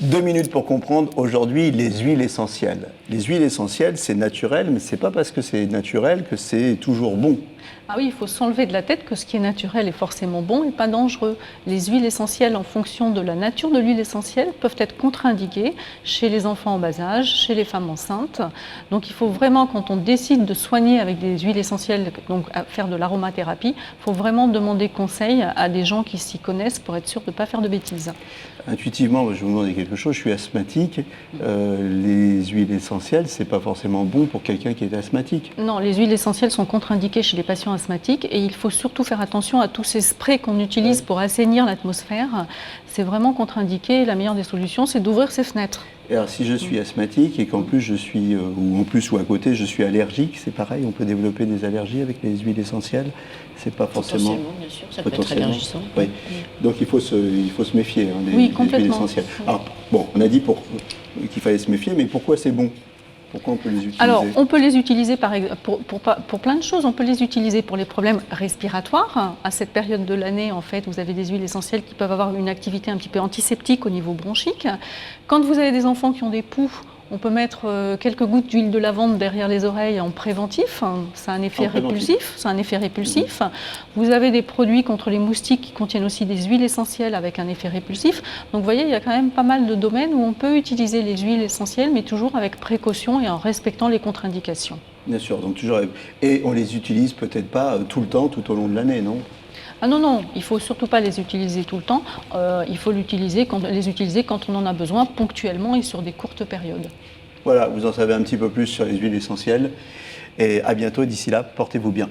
2 minutes pour comprendre aujourd'hui les huiles essentielles. Les huiles essentielles, c'est naturel, mais ce n'est pas parce que c'est naturel que c'est toujours bon. Ah oui, il faut s'enlever de la tête que ce qui est naturel est forcément bon et pas dangereux. Les huiles essentielles, en fonction de la nature de l'huile essentielle, peuvent être contre-indiquées chez les enfants en bas âge, chez les femmes enceintes. Donc il faut vraiment, quand on décide de soigner avec des huiles essentielles, donc à faire de l'aromathérapie, il faut vraiment demander conseil à des gens qui s'y connaissent pour être sûr de ne pas faire de bêtises. Intuitivement, je vais vous demander quelque chose, je suis asthmatique. Les huiles essentielles, ce n'est pas forcément bon pour quelqu'un qui est asthmatique. Non, les huiles essentielles sont contre-indiquées chez les patients asthmatiques et il faut surtout faire attention à tous ces sprays qu'on utilise pour assainir l'atmosphère. C'est vraiment contre-indiqué. La meilleure des solutions, c'est d'ouvrir ses fenêtres. Et alors si je suis asthmatique et qu'en plus je suis, ou en plus ou à côté, je suis allergique, c'est pareil, on peut développer des allergies avec les huiles essentielles. C'est pas forcément... Potentiellement, bien sûr, ça peut être allergisant. Oui. Donc il faut se méfier des huiles essentielles. Alors, bon, on a dit qu'il fallait se méfier, mais pourquoi c'est bon ? Pourquoi on peut les utiliser? Alors, on peut les utiliser pour plein de choses. On peut les utiliser pour les problèmes respiratoires. À cette période de l'année, en fait, vous avez des huiles essentielles qui peuvent avoir une activité un petit peu antiseptique au niveau bronchique. Quand vous avez des enfants qui ont des poux, on peut mettre quelques gouttes d'huile de lavande derrière les oreilles en préventif. C'est un effet répulsif. Vous avez des produits contre les moustiques qui contiennent aussi des huiles essentielles avec un effet répulsif. Donc vous voyez, il y a quand même pas mal de domaines où on peut utiliser les huiles essentielles, mais toujours avec précaution et en respectant les contre-indications. Bien sûr, donc toujours... Et on les utilise peut-être pas tout le temps, tout au long de l'année, non ? Ah non, non, il ne faut surtout pas les utiliser tout le temps. Il faut les utiliser quand on en a besoin, ponctuellement et sur des courtes périodes. Voilà, vous en savez un petit peu plus sur les huiles essentielles. Et à bientôt, d'ici là, portez-vous bien.